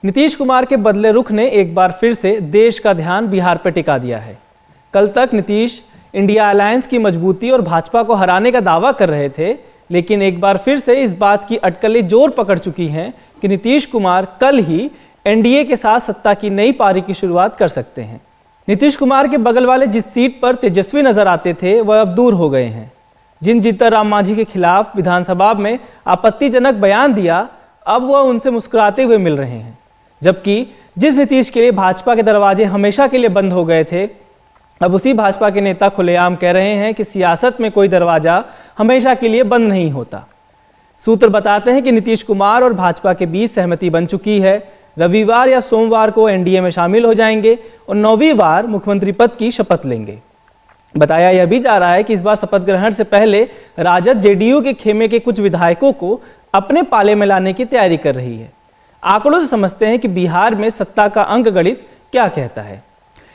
नीतीश कुमार के बदले रुख ने एक बार फिर से देश का ध्यान बिहार पर टिका दिया है। कल तक नीतीश इंडिया अलायंस की मजबूती और भाजपा को हराने का दावा कर रहे थे, लेकिन एक बार फिर से इस बात की अटकलें जोर पकड़ चुकी हैं कि नीतीश कुमार कल ही एनडीए के साथ सत्ता की नई पारी की शुरुआत कर सकते हैं। नीतीश कुमार के बगल वाले जिस सीट पर तेजस्वी नजर आते थे वह अब दूर हो गए हैं। जिन जीतन राम मांझी के खिलाफ विधानसभा में आपत्तिजनक बयान दिया, अब वह उनसे मुस्कुराते हुए मिल रहे हैं। जबकि जिस नीतीश के लिए भाजपा के दरवाजे हमेशा के लिए बंद हो गए थे, अब उसी भाजपा के नेता खुलेआम कह रहे हैं कि सियासत में कोई दरवाजा हमेशा के लिए बंद नहीं होता। सूत्र बताते हैं कि नीतीश कुमार और भाजपा के बीच सहमति बन चुकी है। रविवार या सोमवार को एनडीए में शामिल हो जाएंगे और 9वीं बार मुख्यमंत्री पद की शपथ लेंगे। बताया यह भी जा रहा है कि इस बार शपथ ग्रहण से पहले राजद जेडीयू के खेमे के कुछ विधायकों को अपने पाले में लाने की तैयारी कर रही है। आंकड़ों से समझते हैं कि बिहार में सत्ता का अंकगणित क्या कहता है।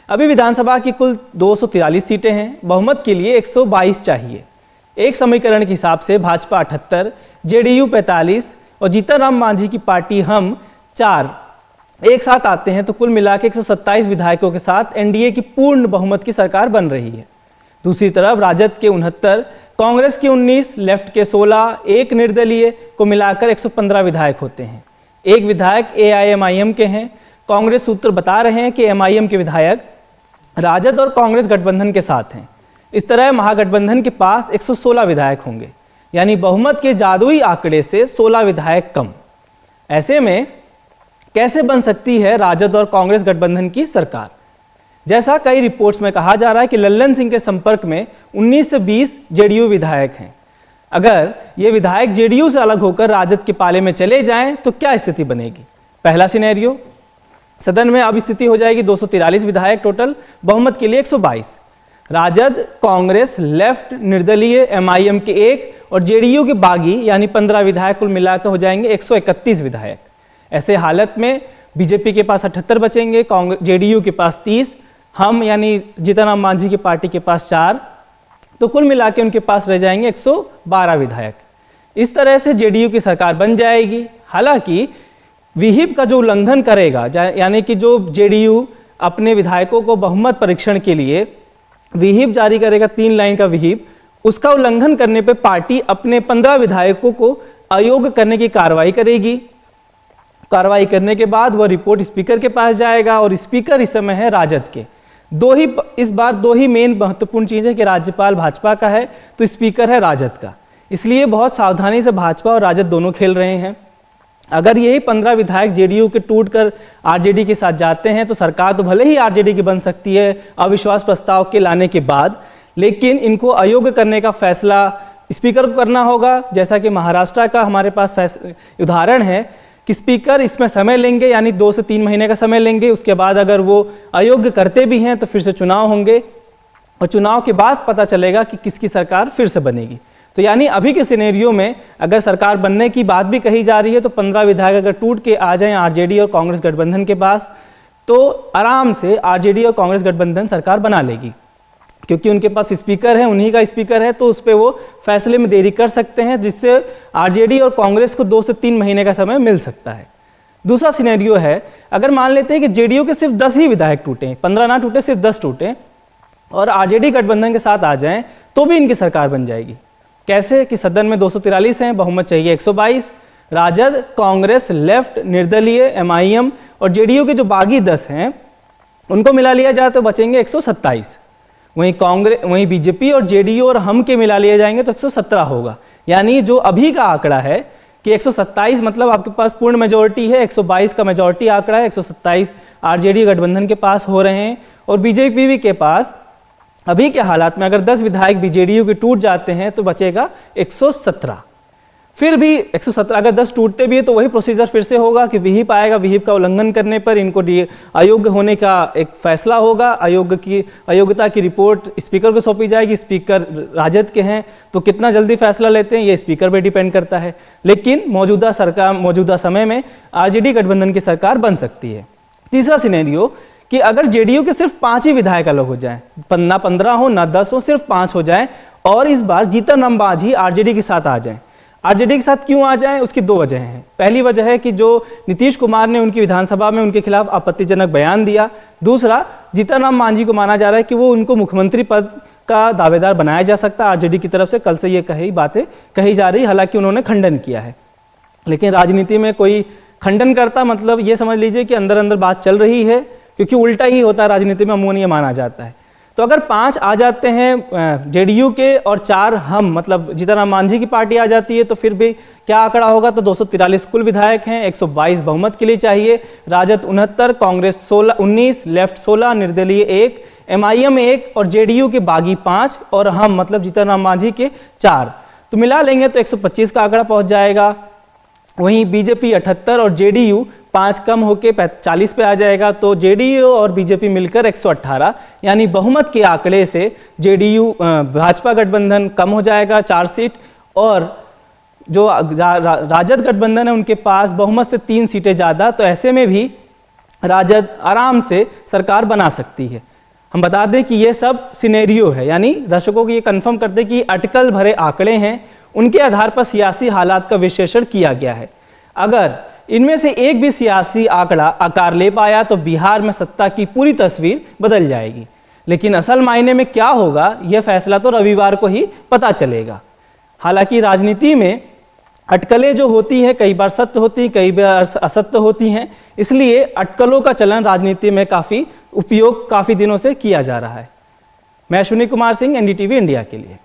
अभी विधानसभा की कुल 243 सीटें हैं, बहुमत के लिए 122 चाहिए। एक समीकरण के हिसाब से भाजपा 78, जेडीयू 45 और जीतन राम मांझी की पार्टी हम 4 एक साथ आते हैं तो कुल मिला के 127 विधायकों के साथ एनडीए की पूर्ण बहुमत की सरकार बन रही है। दूसरी तरफ राजद के 69, कांग्रेस के 19, लेफ्ट के 16, एक निर्दलीय को मिलाकर 115 विधायक होते हैं। एक विधायक एआईएमआईएम के हैं। कांग्रेस सूत्र बता रहे हैं कि एमआईएम के विधायक राजद और कांग्रेस गठबंधन के साथ हैं। इस तरह महागठबंधन के पास 116 विधायक होंगे, यानी बहुमत के जादुई आंकड़े से 16 विधायक कम। ऐसे में कैसे बन सकती है राजद और कांग्रेस गठबंधन की सरकार? जैसा कई रिपोर्ट्स में कहा जा रहा है कि लल्लन सिंह के संपर्क में 19 से 20 जेडीयू विधायक हैं। अगर ये विधायक जेडीयू से अलग होकर राजद के पाले में चले जाएं तो क्या स्थिति बनेगी? पहला सिनेरियो, सदन में अब स्थिति हो जाएगी 243 विधायक टोटल, बहुमत के लिए 122। राजद, कांग्रेस, लेफ्ट, निर्दलीय, एमआईएम के 1 और जेडीयू के बागी यानी 15 विधायक कुल मिलाकर हो जाएंगे 131 विधायक। ऐसे हालत में बीजेपी के पास 78 बचेंगे, जेडीयू के पास 30, हम यानी जीतन राम मांझी की पार्टी के पास 4, तो कुल मिला के उनके पास रह जाएंगे 112 विधायक। इस तरह से जेडीयू की सरकार बन जाएगी। हालांकि विहिप का जो उल्लंघन करेगा, यानी कि जो जेडीयू अपने विधायकों को बहुमत परीक्षण के लिए विहिप जारी करेगा, 3 लाइन का विहिप, उसका उल्लंघन करने पर पार्टी अपने 15 विधायकों को अयोग्य करने की कार्रवाई करेगी। कार्रवाई करने के बाद वह रिपोर्ट स्पीकर के पास जाएगा और स्पीकर इस समय है राजद के। इस बार दो ही मेन महत्वपूर्ण चीज़ है कि राज्यपाल भाजपा का है तो स्पीकर है राजद का। इसलिए बहुत सावधानी से भाजपा और राजद दोनों खेल रहे हैं। अगर यही 15 विधायक जेडीयू के टूटकर आरजेडी के साथ जाते हैं तो सरकार तो भले ही आरजेडी की बन सकती है अविश्वास प्रस्ताव के लाने के बाद, लेकिन इनको अयोग्य करने का फैसला स्पीकर को करना होगा। जैसा कि महाराष्ट्र का हमारे पास उदाहरण है कि स्पीकर इसमें समय लेंगे, यानी 2 से 3 महीने का समय लेंगे। उसके बाद अगर वो अयोग्य करते भी हैं तो फिर से चुनाव होंगे और चुनाव के बाद पता चलेगा कि किसकी सरकार फिर से बनेगी। तो यानी अभी के सिनेरियो में अगर सरकार बनने की बात भी कही जा रही है तो 15 विधायक अगर टूट के आ जाएं आरजेडी और कांग्रेस गठबंधन के पास, तो आराम से आरजेडी और कांग्रेस गठबंधन सरकार बना लेगी, क्योंकि उनके पास स्पीकर है, उन्हीं का स्पीकर है, तो उस पर वो फैसले में देरी कर सकते हैं, जिससे आरजेडी और कांग्रेस को 2 से 3 महीने का समय मिल सकता है। दूसरा सिनेरियो है, अगर मान लेते हैं कि जेडीयू के सिर्फ 10 ही विधायक टूटे, 15 ना टूटे, सिर्फ 10 टूटे और आरजेडी गठबंधन के साथ आ जाएं तो भी इनकी सरकार बन जाएगी। कैसे? कि सदन में 243 हैं, बहुमत चाहिए 122, राजद, कांग्रेस, लेफ्ट, निर्दलीय, एमआईएम और जेडीयू के जो बागी 10 हैं उनको मिला लिया जाए तो बचेंगे 127। वहीं बीजेपी और जेडीयू और हम के मिला लिए जाएंगे तो 117 होगा। यानी जो अभी का आंकड़ा है कि 127 मतलब आपके पास पूर्ण मेजोरिटी है, 122 का मेजोरिटी आंकड़ा है, 127 आरजेडी गठबंधन के पास हो रहे हैं और बीजेपी के पास अभी के हालात में अगर 10 विधायक जेडीयू के टूट जाते हैं तो बचेगा 117। फिर भी 117 अगर 10 टूटते भी है तो वही प्रोसीजर फिर से होगा कि विहिप आएगा, विहिप का उल्लंघन करने पर इनको अयोग्य होने का एक फैसला होगा। अयोग्यता की रिपोर्ट स्पीकर को सौंपी जाएगी। स्पीकर राजद के हैं तो कितना जल्दी फैसला लेते हैं ये स्पीकर पे डिपेंड करता है। लेकिन मौजूदा समय में आरजेडी गठबंधन की सरकार बन सकती है। तीसरा सिनेरियो कि अगर जेडीयू के सिर्फ 5 ही विधायक अलग हो जाएं, ना 15 हो ना 10 हो, सिर्फ 5 हो जाएं और इस बार जीतन राम मांझी आरजेडी के साथ आ जाएं। आरजेडी के साथ क्यों आ जाएं, उसकी दो वजह हैं। पहली वजह है कि जो नीतीश कुमार ने उनकी विधानसभा में उनके खिलाफ आपत्तिजनक बयान दिया। दूसरा, जीतन राम मांझी को माना जा रहा है कि वो उनको मुख्यमंत्री पद का दावेदार बनाया जा सकता है आरजेडी की तरफ से। कल से ये बातें कही जा रही, हालांकि उन्होंने खंडन किया है। लेकिन राजनीति में कोई खंडन करता मतलब ये समझ लीजिए कि अंदर अंदर बात चल रही है, क्योंकि उल्टा ही होता है राजनीति में, अमूमन ये माना जाता है। तो अगर 5 आ जाते हैं जेडीयू के और 4 हम मतलब जीतन राम मांझी की पार्टी आ जाती है, तो फिर भी क्या आंकड़ा होगा? तो 243 कुल विधायक हैं, 122 बहुमत के लिए चाहिए। राजद 69, कांग्रेस 19, लेफ्ट 16, निर्दलीय 1, एमआईएम 1 और जेडीयू के बागी 5 और हम मतलब जीतन राम मांझी के 4। तो मिला लेंगे तो 125 का आंकड़ा पहुंच जाएगा। वहीं बीजेपी 78 और जेडीयू 5 कम होके 40 पे आ जाएगा। तो जेडीयू और बीजेपी मिलकर 118, यानी बहुमत के आंकड़े से जेडीयू भाजपा गठबंधन कम हो जाएगा 4 सीट, और जो राजद गठबंधन है उनके पास बहुमत से 3 सीटें ज़्यादा। तो ऐसे में भी राजद आराम से सरकार बना सकती है। हम बता दें कि ये सब सिनेरियो है, यानी दर्शकों को ये कंफर्म कर दें कि अटकल भरे आंकड़े हैं, उनके आधार पर सियासी हालात का विश्लेषण किया गया है। अगर इनमें से एक भी सियासी आंकड़ा आकार ले पाया तो बिहार में सत्ता की पूरी तस्वीर बदल जाएगी। लेकिन असल मायने में क्या होगा, यह फैसला तो रविवार को ही पता चलेगा। हालांकि राजनीति में अटकलें जो होती हैं कई बार सत्य होती हैं, कई बार असत्य होती हैं, इसलिए अटकलों का चलन राजनीति में काफ़ी दिनों से किया जा रहा है। मैं अश्विनी कुमार सिंह, एनडीटीवी इंडिया के लिए।